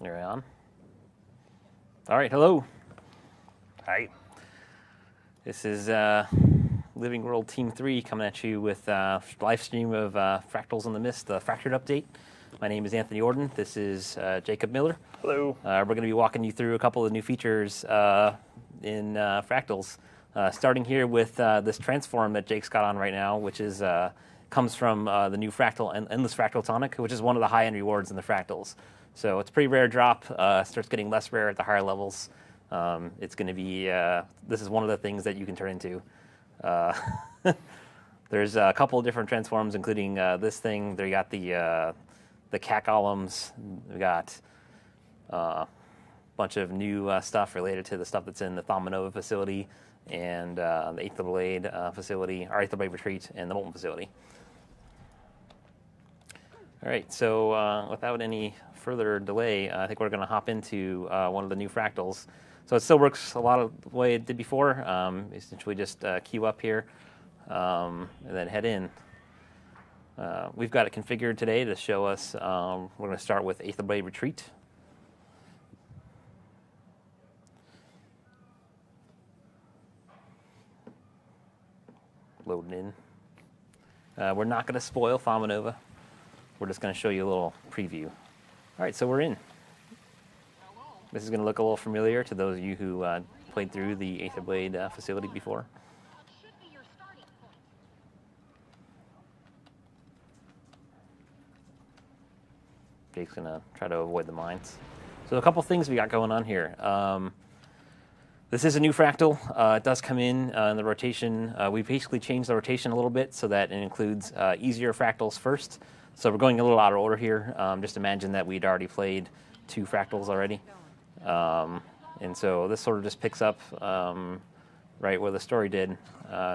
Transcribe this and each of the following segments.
You're on. All right, hello. Hi. This is Living World Team 3 coming at you with live stream of Fractals in the Mist, the Fractured update. My name is Anthony Ordon. This is Jacob Miller. Hello. We're going to be walking you through a couple of new features in Fractals, starting here with this transform that Jake's got on right now, which is comes from the new Fractal Endless Fractal Tonic, which is one of the high-end rewards in the Fractals. So it's a pretty rare drop. Starts getting less rare at the higher levels. It's going to be, this is one of the things that you can turn into. There's a couple of different transforms, including this thing. There you got the cat golems. We got a bunch of new stuff related to the stuff that's in the Thumanova facility and the Aetherblade facility, or Aetherblade retreat, and the Molten facility. All right, so without any further delay, I think we're going to hop into one of the new fractals. So it still works a lot of the way it did before. Essentially just queue up here and then head in. We've got it configured today to show us, we're going to start with Aetherblade Retreat. Loading in. We're not going to spoil Thumanova. We're just going to show you a little preview. All right, so we're in. This is going to look a little familiar to those of you who played through the Aetherblade facility before. Jake's going to try to avoid the mines. So a couple things we got going on here. This is a new fractal. It does come in the rotation. We basically changed the rotation a little bit so that it includes easier fractals first. So we're going a little out of order here. Just imagine that we'd already played 2 fractals already. And so this sort of just picks up right where the story did,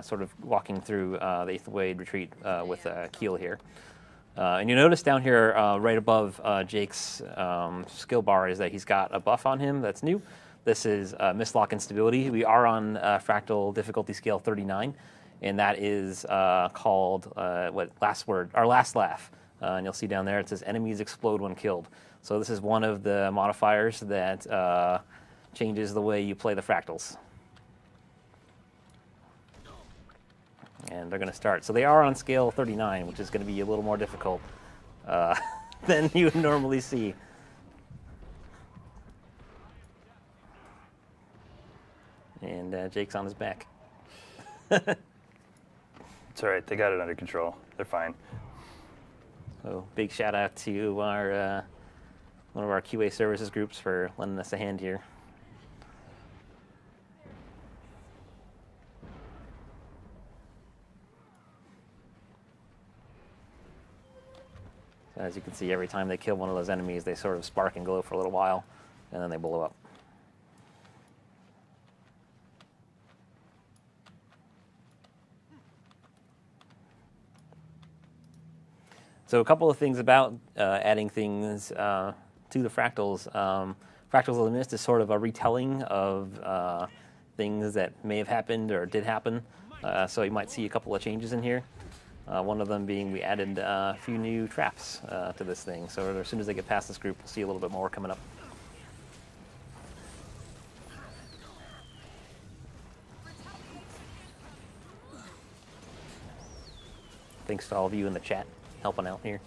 sort of walking through the Aetherblade retreat with Keel here. And you notice down here right above Jake's skill bar is that he's got a buff on him that's new. This is Mistlock Instability. We are on Fractal difficulty scale 39, and that is called our last laugh. And you'll see down there it says enemies explode when killed. So this is one of the modifiers that changes the way you play the fractals. And they're going to start. So they are on scale 39, which is going to be a little more difficult than you would normally see. And Jake's on his back. It's all right. They got it under control. They're fine. So big shout out to our one of our QA services groups for lending us a hand here. So as you can see, every time they kill one of those enemies, they sort of spark and glow for a little while, and then they blow up. So a couple of things about adding things to the fractals. Fractals of the Mist is sort of a retelling of things that may have happened or did happen. So you might see a couple of changes in here. One of them being we added a few new traps to this thing. So as soon as they get past this group, we'll see a little bit more coming up. Thanks to all of you in the chat helping out here.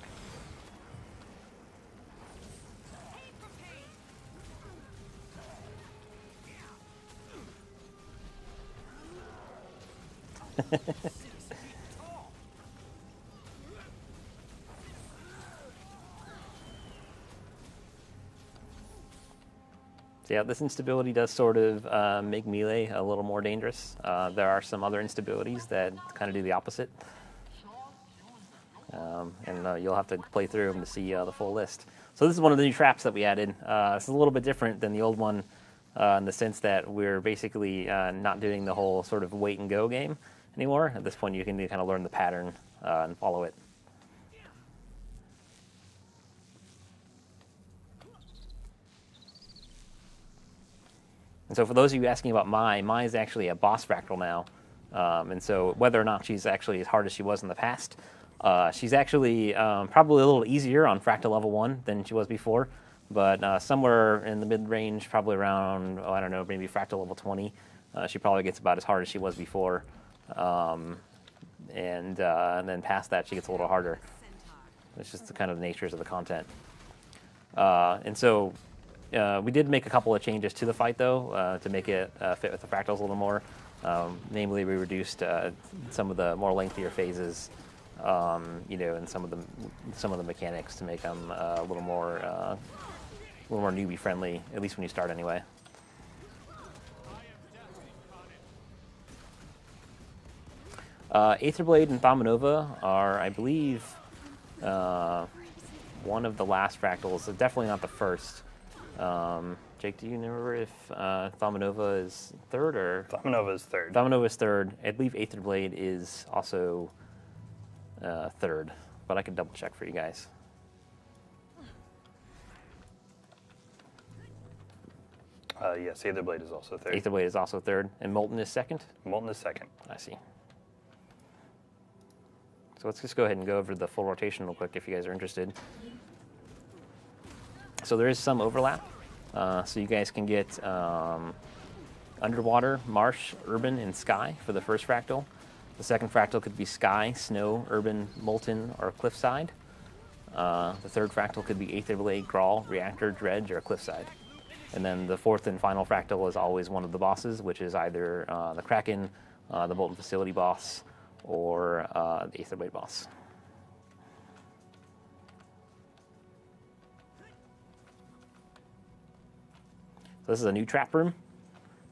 So yeah, this instability does sort of make melee a little more dangerous. There are some other instabilities that kind of do the opposite. And you'll have to play through them to see the full list. So this is one of the new traps that we added. This is a little bit different than the old one in the sense that we're basically not doing the whole sort of wait and go game anymore. At this point, you can kind of learn the pattern and follow it. And so for those of you asking about Mai is actually a boss fractal now. And so whether or not she's actually as hard as she was in the past, she's actually probably a little easier on Fractal level 1 than she was before, but somewhere in the mid-range, probably around, oh, I don't know, maybe Fractal level 20, she probably gets about as hard as she was before. And then past that, she gets a little harder. It's just the kind of natures of the content. And so we did make a couple of changes to the fight, though, to make it fit with the fractals a little more. Namely, we reduced some of the more lengthier phases, and some of the mechanics to make them a little more newbie friendly, at least when you start anyway. Aetherblade and Thumanova are, I believe, one of the last fractals. Definitely not the first. Jake, do you remember if Thumanova is third or? Thumanova is third. Thumanova is third. I believe Aetherblade is also third, but I can double check for you guys. Yes, Aetherblade is also third. Aetherblade is also third, and Molten is second? Molten is second. I see. So let's just go ahead and go over the full rotation real quick if you guys are interested. So there is some overlap. So you guys can get underwater, marsh, urban, and sky for the first fractal. The second fractal could be sky, snow, urban, molten, or cliffside. The third fractal could be Aetherblade, Grawl, reactor, dredge, or cliffside. And then the fourth and final fractal is always one of the bosses, which is either the Kraken, the Molten facility boss, or the Aetherblade boss. So this is a new trap room.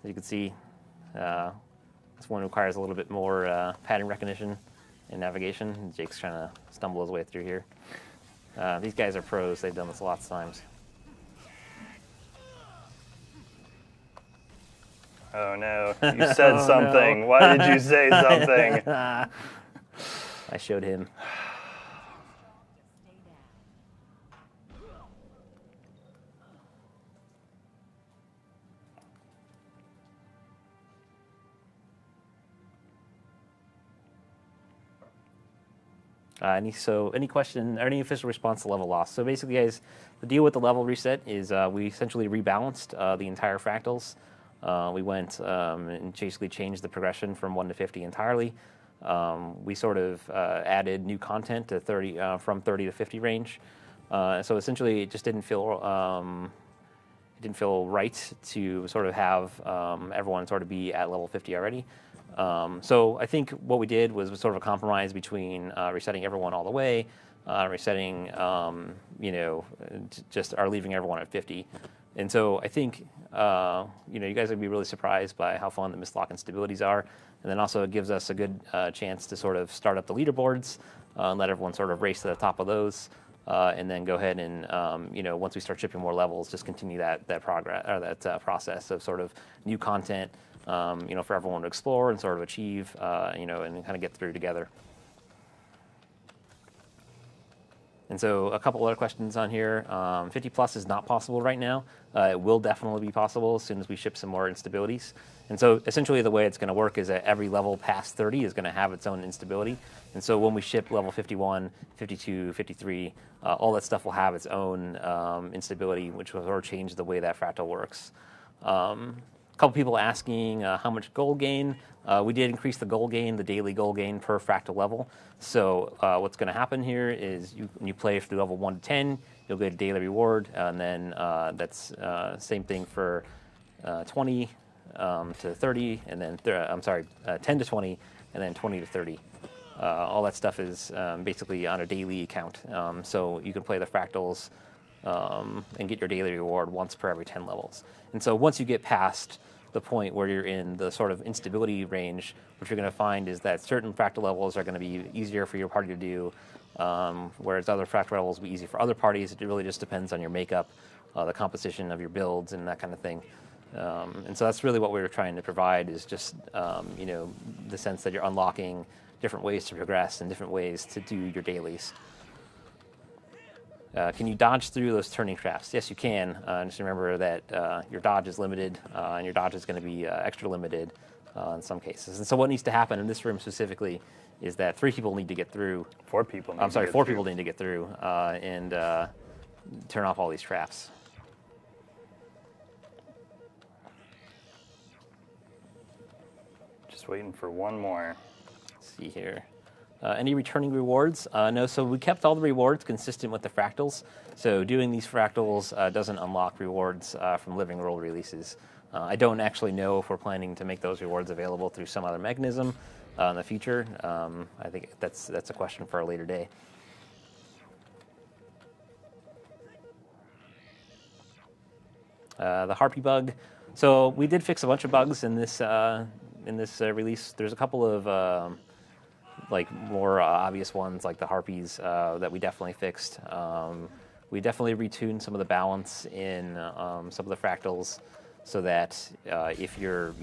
As you can see, this one requires a little bit more pattern recognition and navigation. Jake's trying to stumble his way through here. These guys are pros. They've done this lots of times. Oh no, you said something. No. Why did you say something? I showed him. Any question or any official response to level loss? So basically, guys, the deal with the level reset is we essentially rebalanced the entire fractals. We went and basically changed the progression from 1 to 50 entirely. We sort of added new content to 30 from 30 to 50 range. So essentially, it just didn't feel right to sort of have everyone sort of be at level 50 already. So I think what we did was sort of a compromise between resetting everyone all the way, resetting, just are leaving everyone at 50. And so I think, you guys are going to be really surprised by how fun the mislock instabilities are. And then also it gives us a good chance to sort of start up the leaderboards, let everyone sort of race to the top of those, and then go ahead and, once we start shipping more levels, just continue that progress or that process of sort of new content, for everyone to explore and sort of achieve, and kind of get through together. And so a couple other questions on here. 50 plus is not possible right now. It will definitely be possible as soon as we ship some more instabilities. And so essentially the way it's going to work is that every level past 30 is going to have its own instability. And so when we ship level 51, 52, 53, all that stuff will have its own instability, which will sort of change the way that fractal works. A couple people asking how much gold gain. We did increase the gold gain, the daily gold gain per fractal level. So what's going to happen here is when you play through level 1 to 10, you'll get a daily reward, and then that's same thing for 20 to 30, and then 10 to 20, and then 20 to 30. All that stuff is basically on a daily account. So you can play the fractals and get your daily reward once per every 10 levels. And so once you get past the point where you're in the sort of instability range, what you're going to find is that certain fractal levels are going to be easier for your party to do, whereas other fractal levels will be easy for other parties. It really just depends on your makeup, the composition of your builds, and that kind of thing. And so that's really what we were trying to provide is just, the sense that you're unlocking different ways to progress and different ways to do your dailies. Can you dodge through those turning traps? Yes, you can. Just remember that your dodge is limited, and your dodge is going to be extra limited in some cases. And so what needs to happen in this room specifically is that 3 people need to get through. 4 people. 4 people need to get through and turn off all these traps. waiting for one more. Let's see here. Any returning rewards? No, so we kept all the rewards consistent with the fractals. So doing these fractals doesn't unlock rewards from Living World releases. I don't actually know if we're planning to make those rewards available through some other mechanism in the future. I think that's a question for a later day. The Harpy bug. So we did fix a bunch of bugs in this release. There's a couple of like more obvious ones, like the harpies, that we definitely fixed. We definitely retuned some of the balance in some of the fractals, so that if you're,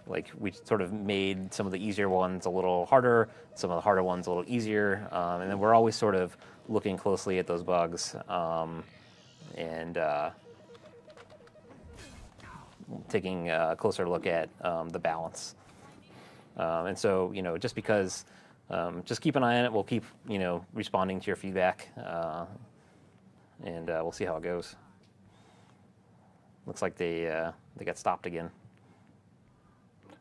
like we sort of made some of the easier ones a little harder, some of the harder ones a little easier, and then we're always sort of looking closely at those bugs and taking a closer look at the balance. And so, just because, just keep an eye on it. We'll keep, responding to your feedback, and we'll see how it goes. Looks like they got stopped again.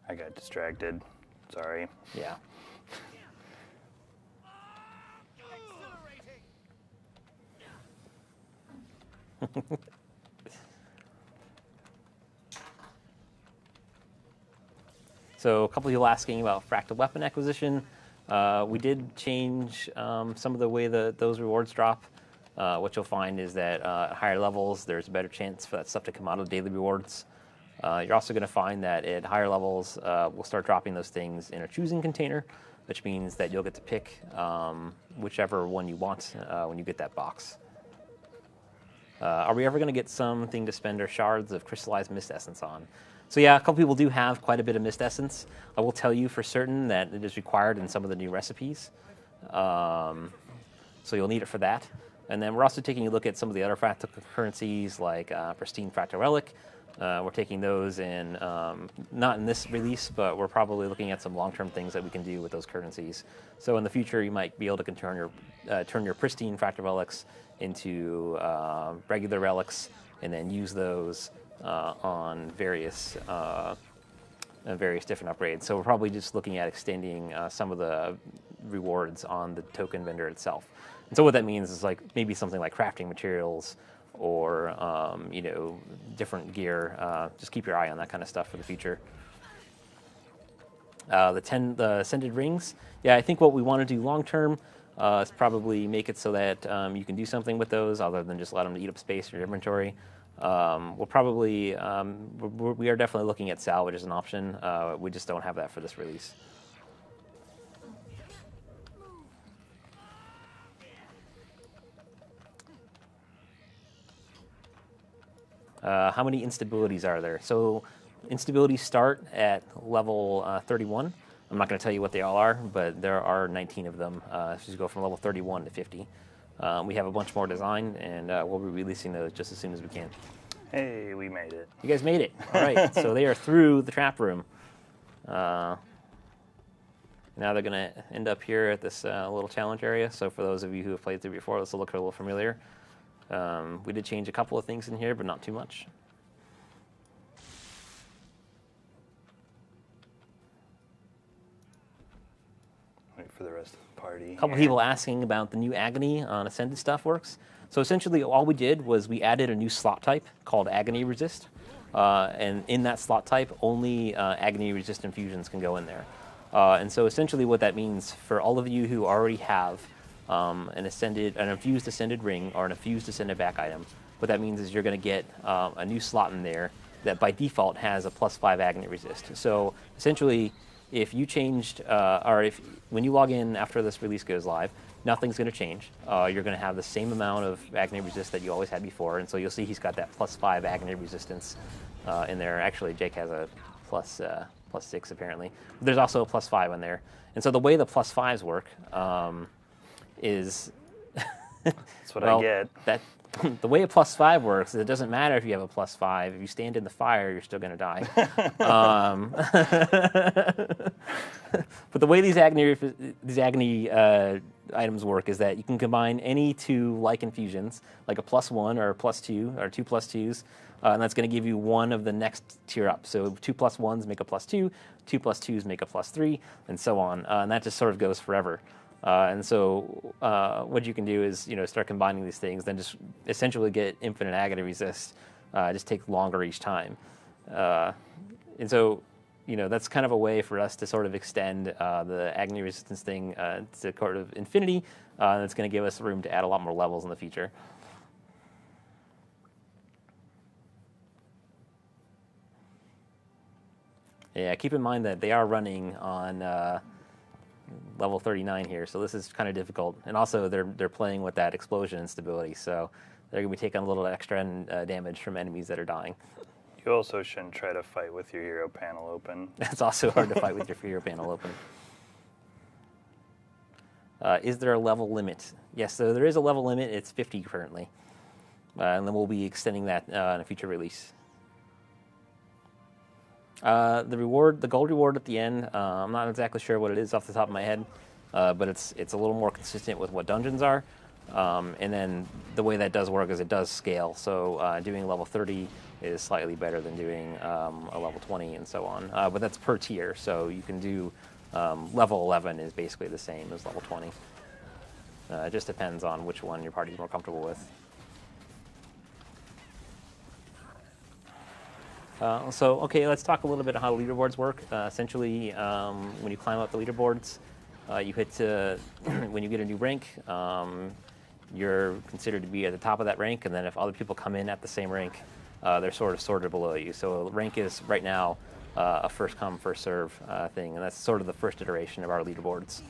I got distracted. Sorry. Yeah. So a couple of people asking about fractal weapon acquisition. We did change some of the way those rewards drop. What you'll find is that at higher levels, there's a better chance for that stuff to come out of daily rewards. You're also going to find that at higher levels, we'll start dropping those things in a choosing container, which means that you'll get to pick whichever one you want when you get that box. Are we ever going to get something to spend our shards of crystallized mist essence on? So yeah, a couple people do have quite a bit of mist essence. I will tell you for certain that it is required in some of the new recipes. So you'll need it for that. And then we're also taking a look at some of the other fractal currencies, like Pristine Fractal Relic. We're taking those in, not in this release, but we're probably looking at some long-term things that we can do with those currencies. So in the future, you might be able to turn your Pristine Fractal Relics into regular relics, and then use those on various different upgrades. So we're probably just looking at extending some of the rewards on the token vendor itself. And so what that means is like maybe something like crafting materials or different gear. Just keep your eye on that kind of stuff for the future. The Ascended Rings. Yeah, I think what we want to do long term is probably make it so that you can do something with those other than just let them eat up space in your inventory. We'll probably, we are definitely looking at salvage as an option. We just don't have that for this release. How many instabilities are there? So instabilities start at level 31. I'm not going to tell you what they all are, but there are 19 of them. So you go from level 31 to 50. We have a bunch more designed, and we'll be releasing those just as soon as we can. Hey, we made it. You guys made it. All right, so they are through the trap room. Now they're going to end up here at this little challenge area. So for those of you who have played through before, this will look a little familiar. We did change a couple of things in here, but not too much. Wait for the rest of the party. A couple people asking about the new Agony on Ascended stuff works. So essentially all we did was we added a new slot type called Agony Resist. And in that slot type, only Agony Resist infusions can go in there. And so essentially what that means for all of you who already have an infused Ascended ring or an infused Ascended back item, what that means is you're going to get a new slot in there that by default has a +5 Agony Resist. So essentially, if you changed, when you log in after this release goes live, nothing's going to change. You're going to have the same amount of Agony Resist that you always had before, and so you'll see he's got that +5 Agony Resistance in there. Actually, Jake has a +6 apparently. But there's also a +5 in there. And so the way the +5s work is that's what I get. The way a +5 works is it doesn't matter if you have a +5. If you stand in the fire, you're still going to die. But the way these Agony items work is that you can combine any two like infusions, like a +1 or a +2 or 2 +2s, and that's going to give you one of the next tier up. So 2 +1s make a +2, 2 +2s make a +3, and so on. And that just sort of goes forever. And so what you can do is start combining these things, then just essentially get infinite Agony resist. Just take longer each time. And so that's kind of a way for us to sort of extend the Agony resistance thing to sort of infinity. And it's going to give us room to add a lot more levels in the future. Yeah, keep in mind that they are running on level 39 here, so this is kind of difficult. And also, they're playing with that explosion instability, so they're going to be taking a little extra damage from enemies that are dying. You also shouldn't try to fight with your hero panel open. It's also hard to fight with your hero panel open. Is there a level limit? Yes, so there is a level limit. It's 50 currently. And then we'll be extending that in a future release. The gold reward at the end, I'm not exactly sure what it is off the top of my head, but it's a little more consistent with what dungeons are. And then the way that does work is it does scale. So doing level 30 is slightly better than doing a level 20 and so on. But that's per tier, so you can do level 11 is basically the same as level 20. It just depends on which one your party's more comfortable with. Okay, let's talk a little bit about how leaderboards work. Essentially, when you climb up the leaderboards, you hit when you get a new rank, you're considered to be at the top of that rank, and then if other people come in at the same rank, they're sort of sorted below you. So rank is right now a first come, first serve thing, and that's sort of the first iteration of our leaderboards.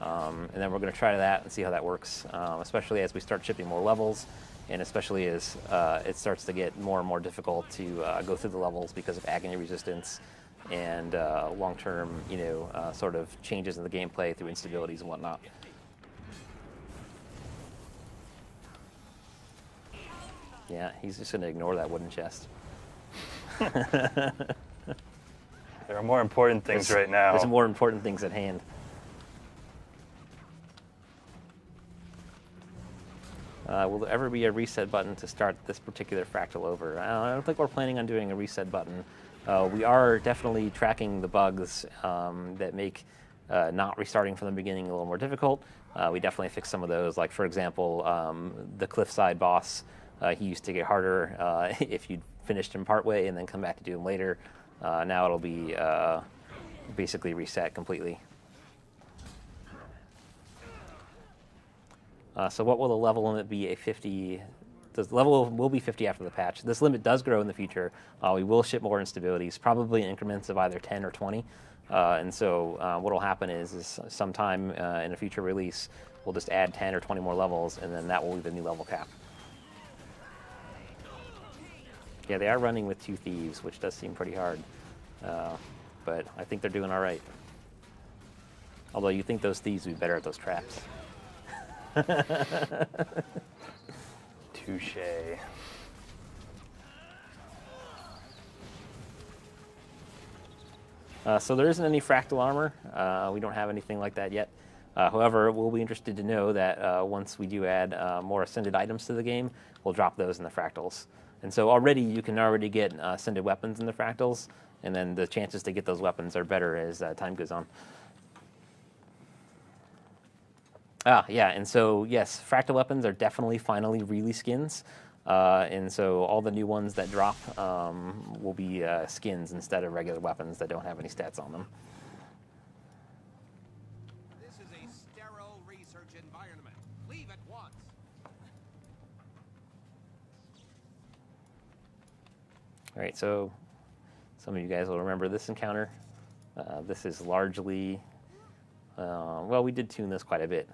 And then we're going to try that and see how that works, especially as we start shipping more levels. And especially as it starts to get more and more difficult to go through the levels because of Agony resistance and long-term, sort of changes in the gameplay through instabilities and whatnot. Yeah, he's just going to ignore that wooden chest. There are more important things right now. There's more important things at hand. Will there ever be a reset button to start this particular fractal over? I don't think we're planning on doing a reset button. We are definitely tracking the bugs that make not restarting from the beginning a little more difficult. We definitely fixed some of those. Like, for example, the cliffside boss, he used to get harder if you finished him partway and then come back to do him later. Now it'll be basically reset completely. So what will the level limit be? 50. The level will be 50 after the patch. This limit does grow in the future. We will ship more instabilities, probably in increments of either 10 or 20. And so what will happen is sometime in a future release, we'll just add 10 or 20 more levels, and then that will be the new level cap. Yeah, they are running with 2 thieves, which does seem pretty hard. But I think they're doing all right. Although you think those thieves would be better at those traps. Touche. So there isn't any fractal armor. We don't have anything like that yet. However, we'll be interested to know that once we do add more ascended items to the game, we'll drop those in the fractals. And so you can already get ascended weapons in the fractals, and then the chances to get those weapons are better as time goes on. Yeah, and so yes, fractal weapons are definitely finally really skins, and so all the new ones that drop will be skins instead of regular weapons that don't have any stats on them. This is a sterile research environment. Leave at once. All right, so some of you guys will remember this encounter. This is largely... well, we did tune this quite a bit,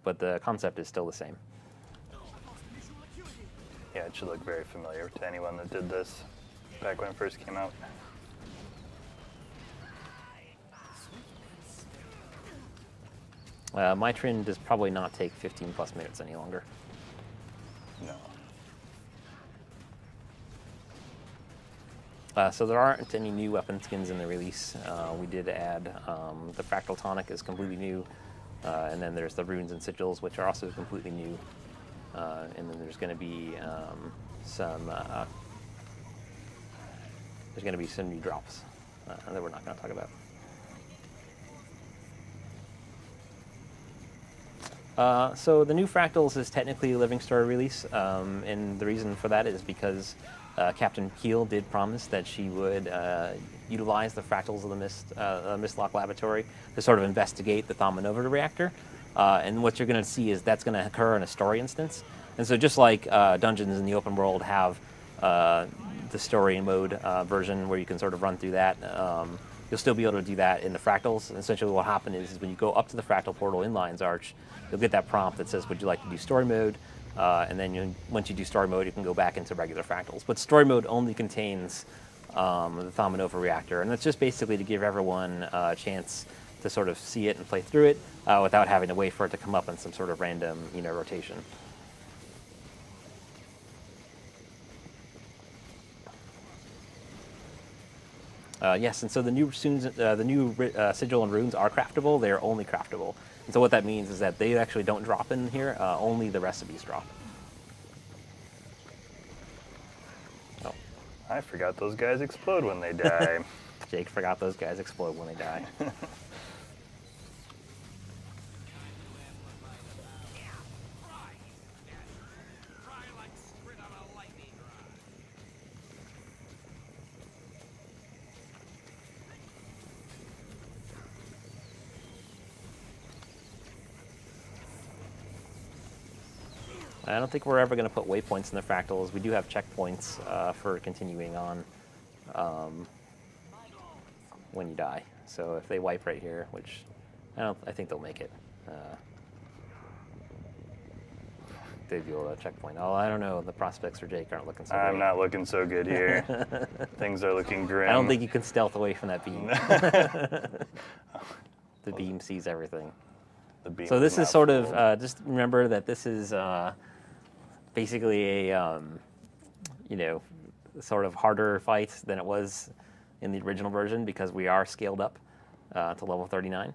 but the concept is still the same. Yeah, it should look very familiar to anyone that did this back when it first came out. My trend does probably not take 15 plus minutes any longer. No. So there aren't any new weapon skins in the release. We did add the Fractal Tonic is completely new. And then there's the runes and sigils, which are also completely new. And then there's going to be some new drops that we're not going to talk about. So the new Fractals is technically a living story release, and the reason for that is because Captain Keel did promise that she would utilize the Fractals of the Mistlock Laboratory to sort of investigate the Thumanova reactor. And what you're going to see is that's going to occur in a story instance. And so just like dungeons in the open world have the story mode version where you can sort of run through that, you'll still be able to do that in the Fractals. And essentially what will happen is when you go up to the Fractal portal in Lion's Arch, you'll get that prompt that says, would you like to do story mode? And then once you do story mode, you can go back into regular Fractals. But story mode only contains the Thumanova reactor. And that's just basically to give everyone a chance to sort of see it and play through it without having to wait for it to come up in some sort of random, rotation. Yes, and so the new sigil and runes are craftable. They are only craftable. And so what that means is that they actually don't drop in here. Only the recipes drop. Oh. I forgot those guys explode when they die. Jake forgot those guys explode when they die. I don't think we're ever going to put waypoints in the Fractals. We do have checkpoints for continuing on when you die. So if they wipe right here, which I think they'll make it. They'd be able to checkpoint. Oh, I don't know. The prospects for Jake aren't looking so good. I'm not looking so good here. Things are looking grim. I don't think you can stealth away from that beam. The beam sees everything. The beam So this is not sort fooled. of, just remember that this is basically a, sort of harder fight than it was in the original version because we are scaled up to level 39.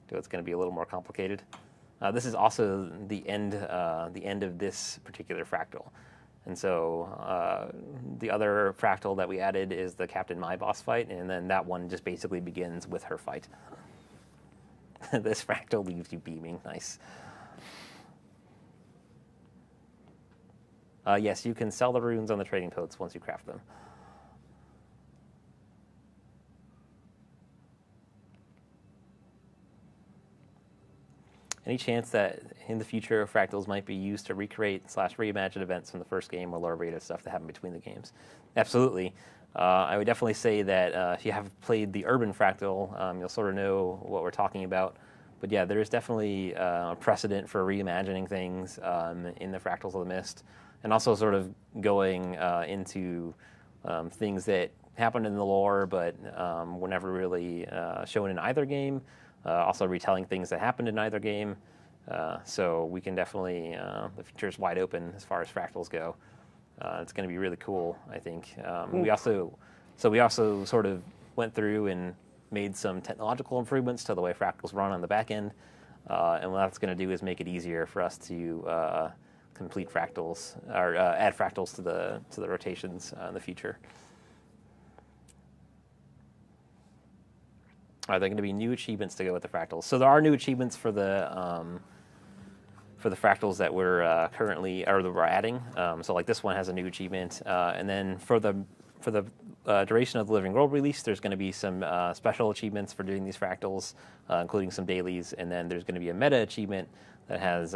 So it's going to be a little more complicated. This is also the end of this particular fractal. And so the other fractal that we added is the Captain My Boss fight, and then that one just basically begins with her fight. This fractal leaves you beaming. Nice. Yes, you can sell the runes on the trading posts once you craft them. Any chance that in the future fractals might be used to recreate / reimagine events from the first game or lower beta stuff that happened between the games? Absolutely. I would definitely say that if you have played the Urban Fractal, you'll sort of know what we're talking about. But yeah, there is definitely a precedent for reimagining things in the Fractals of the Mist, and also sort of going into things that happened in the lore but were never really shown in either game. Also retelling things that happened in either game. So we can definitely, the future is wide open as far as Fractals go. It's going to be really cool, I think. We also sort of went through and made some technological improvements to the way Fractals run on the back end. And what that's going to do is make it easier for us to complete Fractals, or add Fractals to the rotations in the future. Are there going to be new achievements to go with the Fractals? So there are new achievements for the Fractals that we're currently, or that we're adding. So like this one has a new achievement, and then for the duration of the Living World release, there's going to be some special achievements for doing these Fractals, including some dailies, and then there's going to be a meta achievement that has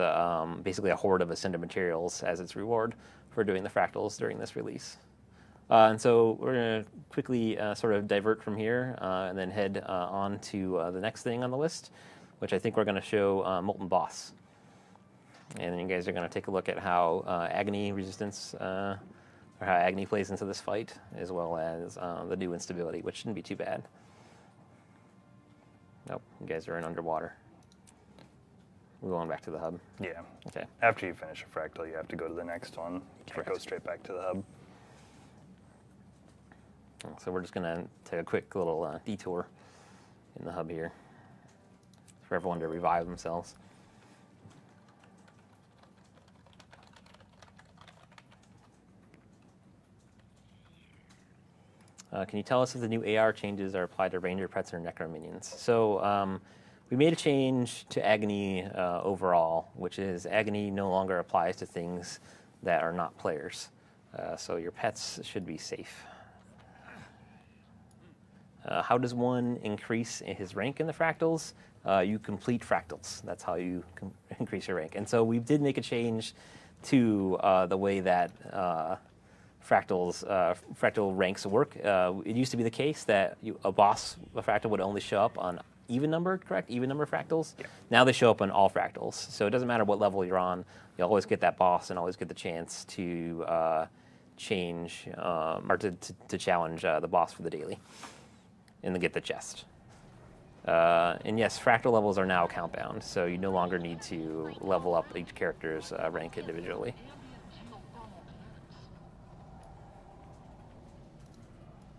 basically a horde of Ascended materials as its reward for doing the Fractals during this release. And so we're going to quickly sort of divert from here and then head on to the next thing on the list, which I think we're going to show Molten Boss. And then you guys are going to take a look at how Agony resistance, or how Agony plays into this fight, as well as the new instability, which shouldn't be too bad. Nope, you guys are in underwater. We're going back to the hub. Yeah. Okay. After you finish a fractal, you have to go to the next one. You can't Correct. go straight back to the hub. So we're just going to take a quick little detour in the hub here for everyone to revive themselves. Can you tell us if the new AR changes are applied to Ranger pets or Necro minions? So we made a change to Agony overall, which is Agony no longer applies to things that are not players. So your pets should be safe. How does one increase his rank in the fractals? You complete fractals. That's how you increase your rank. And so we did make a change to the way that fractal ranks work. It used to be the case that a fractal would only show up on even numbered, correct? Even number fractals? Yeah. Now they show up on all fractals. So it doesn't matter what level you're on, you always get that boss and always get the chance to change or to challenge the boss for the daily and then get the chest. And yes, fractal levels are now count bound, so you no longer need to level up each character's rank individually.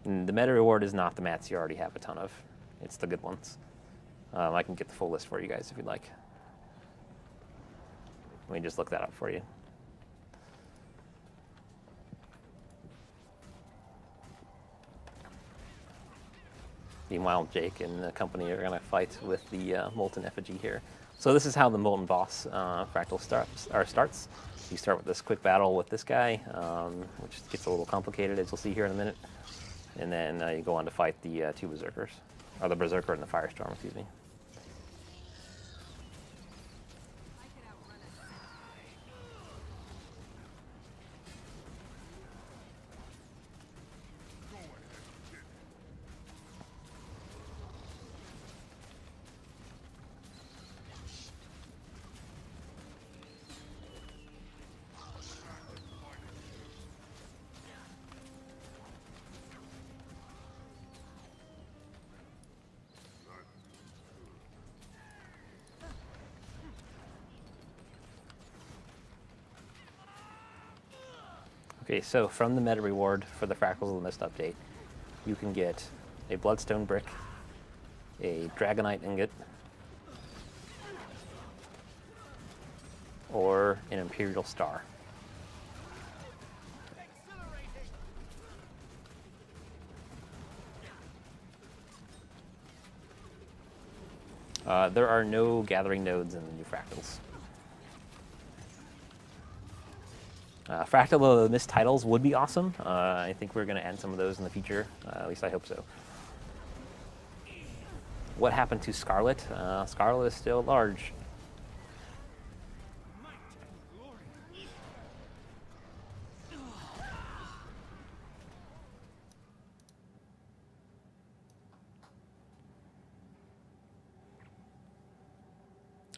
And the meta reward is not the mats you already have a ton of. It's the good ones. I can get the full list for you guys if you'd like. Let me just look that up for you. Meanwhile, Jake and the company are going to fight with the Molten effigy here. So this is how the Molten boss fractal starts. You start with this quick battle with this guy, which gets a little complicated, as you'll see here in a minute. And then you go on to fight the two Berserkers. Or the Berserker and the Firestorm, excuse me. Okay, so from the meta reward for the Fractals of the Mist update, you can get a Bloodstone brick, a Dragonite ingot, or an Imperial Star. There are no gathering nodes in the new Fractals. Fractal of the Mist titles would be awesome. I think we're going to add some of those in the future. At least I hope so. What happened to Scarlet? Scarlet is still large.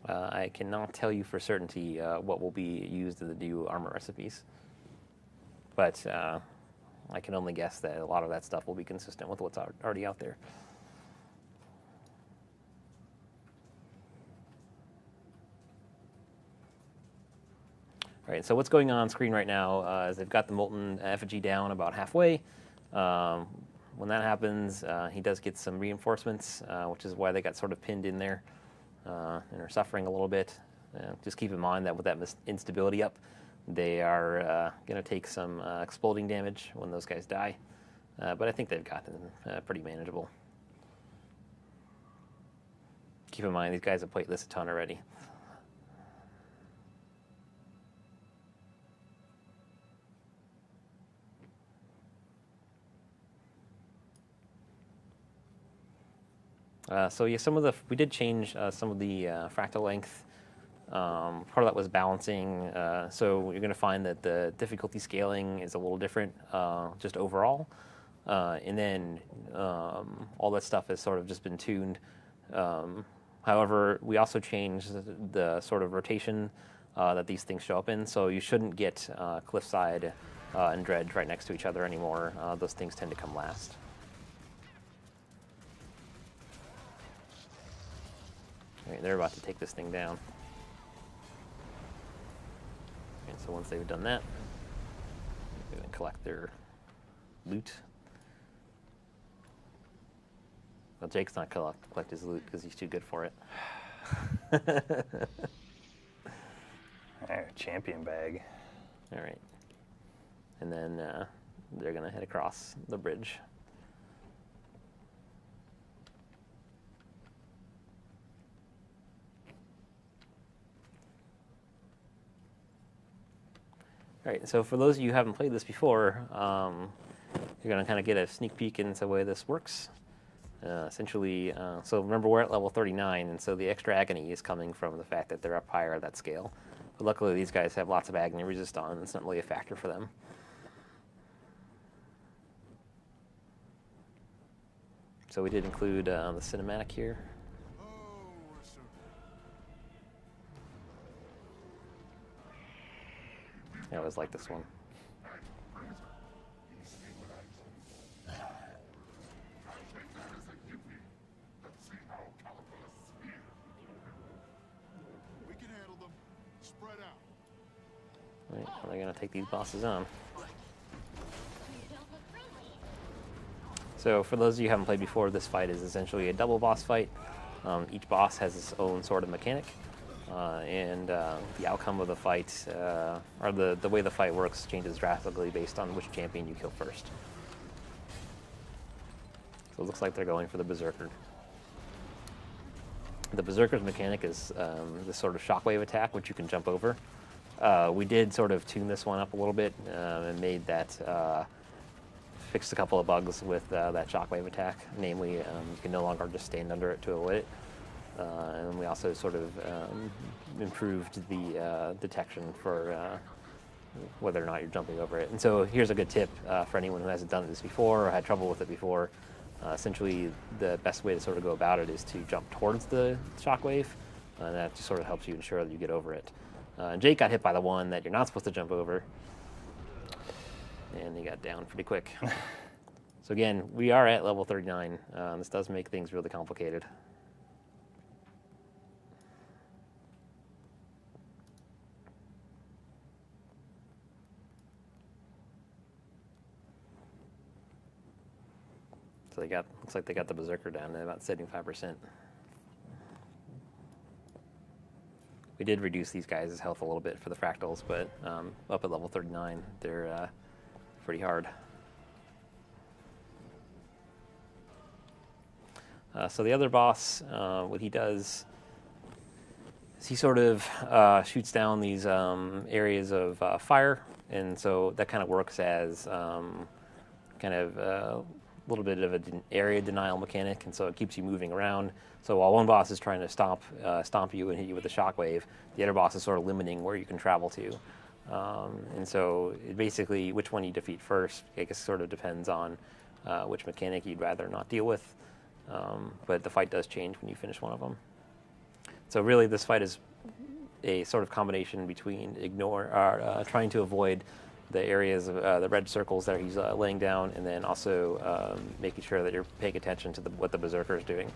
I cannot tell you for certainty what will be used in the new armor recipes, but I can only guess that a lot of that stuff will be consistent with what's already out there. All right, so what's going on screen right now is they've got the Molten effigy down about halfway. When that happens, he does get some reinforcements, which is why they got sort of pinned in there. And are suffering a little bit. Just keep in mind that with that instability up, they are going to take some exploding damage when those guys die. But I think they've gotten pretty manageable. Keep in mind, these guys have played this a ton already. So yeah, we did change some of the fractal length. Part of that was balancing. So you're going to find that the difficulty scaling is a little different just overall. And then all that stuff has sort of just been tuned. However, we also changed the sort of rotation that these things show up in. So you shouldn't get Cliffside and Dredge right next to each other anymore. Those things tend to come last. All right, they're about to take this thing down. And so once they've done that, they're going to collect their loot. Well, Jake's not collect his loot because he's too good for it. There, champion bag. All right. And then they're going to head across the bridge. All right, so for those of you who haven't played this before, you're going to kind of get a sneak peek into the way this works. Essentially, so remember we're at level 39, and so the extra agony is coming from the fact that they're up higher at that scale. But luckily these guys have lots of agony resist on, and it's not really a factor for them. So we did include the cinematic here. I always like this one. We can handle them. Spread out. Right, well, they're going to take these bosses on. So for those of you who haven't played before, this fight is essentially a double boss fight. Each boss has its own sort of mechanic. And the outcome of the fight, or the way the fight works, changes drastically based on which champion you kill first. So it looks like they're going for the Berserker. The Berserker's mechanic is this sort of shockwave attack, which you can jump over. We did sort of tune this one up a little bit and made that, fixed a couple of bugs with that shockwave attack. Namely, you can no longer just stand under it to avoid it. And we also sort of improved the detection for whether or not you're jumping over it. And so here's a good tip for anyone who hasn't done this before or had trouble with it before. Essentially, the best way to sort of go about it is to jump towards the shockwave, and that just sort of helps you ensure that you get over it. Jake got hit by the one that you're not supposed to jump over, and he got down pretty quick. So again, we are at level 39. This does make things really complicated. So they got, looks like they got the Berserker down to about 75%. We did reduce these guys' health a little bit for the fractals, but up at level 39, they're pretty hard. So the other boss, what he does is he sort of shoots down these areas of fire, and so that kind of works as kind of a little bit of an area denial mechanic, and so it keeps you moving around. So while one boss is trying to stomp you and hit you with a shockwave, the other boss is sort of limiting where you can travel to. And so it basically, which one you defeat first, I guess sort of depends on which mechanic you'd rather not deal with. But the fight does change when you finish one of them. So really this fight is a sort of combination between trying to avoid the areas of the red circles that he's laying down, and then also making sure that you're paying attention to what the Berserker is doing.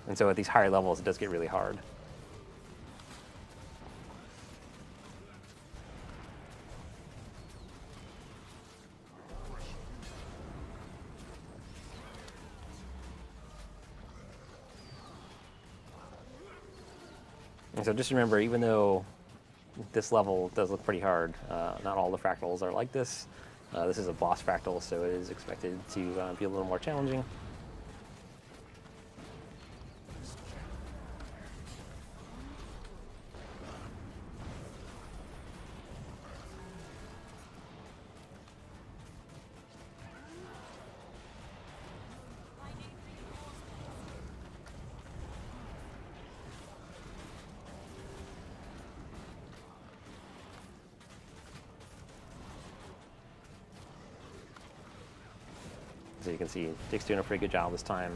And so at these higher levels, it does get really hard. And so just remember, even though this level does look pretty hard, not all the fractals are like this. This is a boss fractal, so it is expected to be a little more challenging. So you can see Jake's doing a pretty good job this time.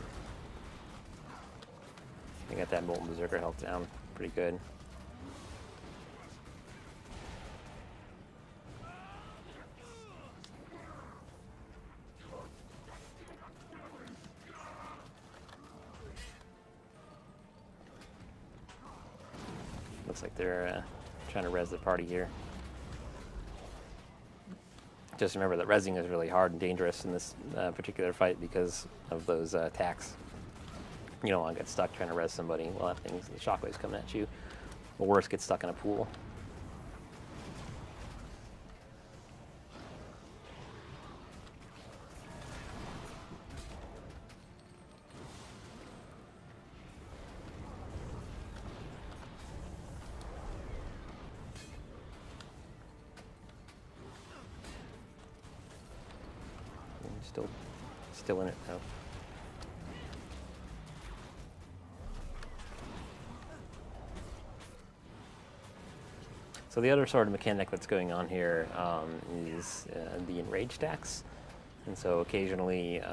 He got that Molten Berserker health down pretty good. Looks like they're trying to res the party here. Just remember that rezzing is really hard and dangerous in this particular fight because of those attacks. You don't want to get stuck trying to res somebody while that thing's the shockwave's coming at you. Or worse, get stuck in a pool. Still in it now. So the other sort of mechanic that's going on here is the enrage stacks. And so occasionally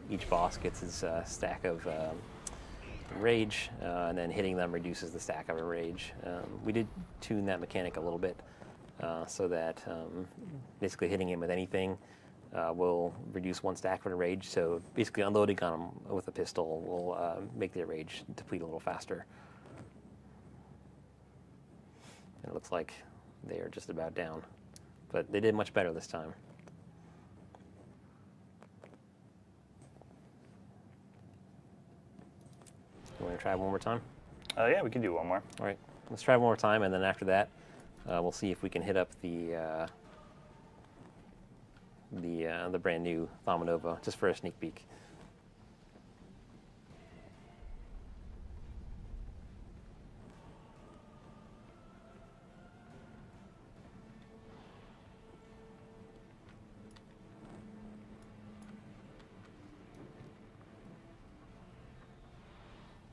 each boss gets his stack of rage, and then hitting them reduces the stack of a rage. We did tune that mechanic a little bit so that basically hitting him with anything will reduce one stack for the rage. So basically unloading on him with a pistol will make the rage deplete a little faster. And it looks like they are just about down. But they did much better this time. You want to try one more time? Yeah, we can do one more. All right, let's try one more time, and then after that, we'll see if we can hit up the brand new Thumanova just for a sneak peek.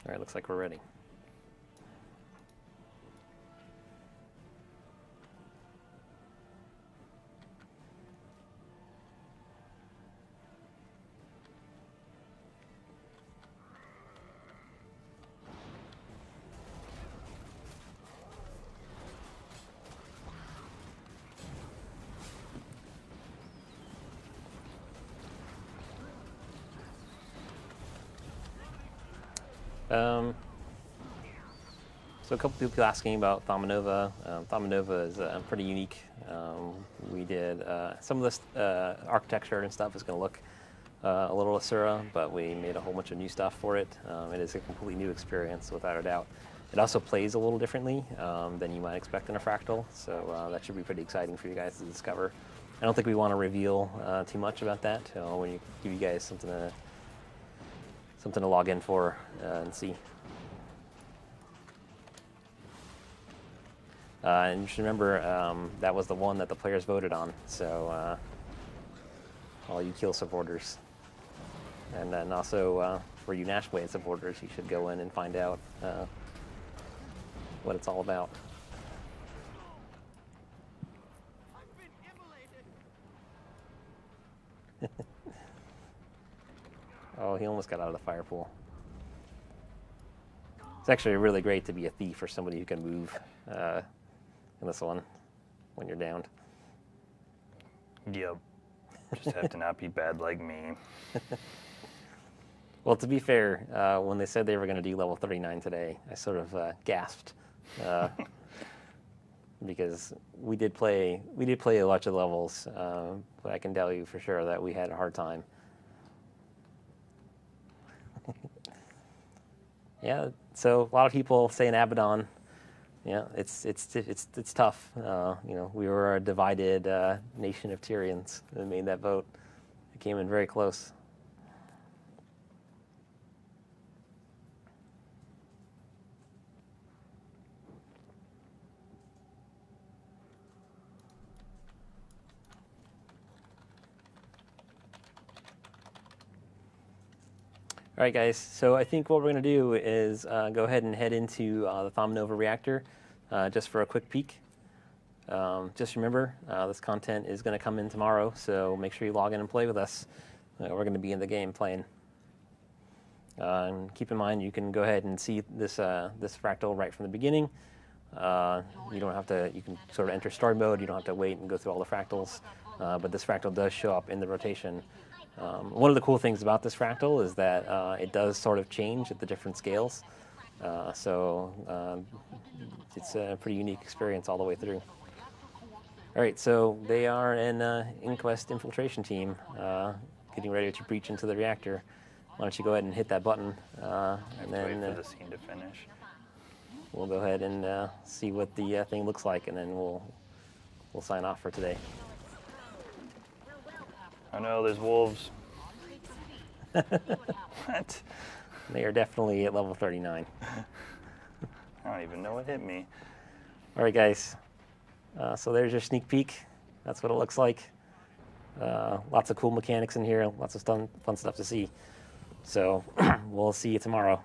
All right, looks like we're ready. So a couple people asking about Thumanova. Thumanova is pretty unique. We did some of this architecture and stuff is going to look a little Asura, but we made a whole bunch of new stuff for it. It is a completely new experience, without a doubt. It also plays a little differently than you might expect in a Fractal, so that should be pretty exciting for you guys to discover. I don't think we want to reveal too much about that. When you give you guys something to log in for and see. And you should remember that was the one that the players voted on. So all you Keel supporters, and then also for you Nashblade supporters, you should go in and find out what it's all about. I've been immolated. Oh, he almost got out of the fire pool. It's actually really great to be a thief or somebody who can move in this one when you're downed. Yep. Just have to not be bad like me. Well, to be fair, when they said they were going to do level 39 today, I sort of gasped because we did play a bunch of levels, but I can tell you for sure that we had a hard time. Yeah, so a lot of people saying Abaddon. Yeah, it's tough. You know, we were a divided nation of Tyrians that made that vote. It came in very close. All right, guys, so I think what we're going to do is go ahead and head into the Thumanova reactor just for a quick peek. Just remember, this content is going to come in tomorrow, so make sure you log in and play with us. We're going to be in the game playing. And keep in mind, you can go ahead and see this fractal right from the beginning. You don't have to, you can sort of enter story mode. You don't have to wait and go through all the fractals. But this fractal does show up in the rotation. One of the cool things about this fractal is that it does sort of change at the different scales. So it's a pretty unique experience all the way through. All right, so they are an Inquest infiltration team getting ready to breach into the reactor. Why don't you go ahead and hit that button, and Wait then for the scene to finish. we'll go ahead and see what the thing looks like, and then we'll sign off for today. Oh no, there's wolves. What? They are definitely at level 39. I don't even know what hit me. All right, guys. So there's your sneak peek. That's what it looks like. Lots of cool mechanics in here. Lots of fun stuff to see. So we'll see you tomorrow.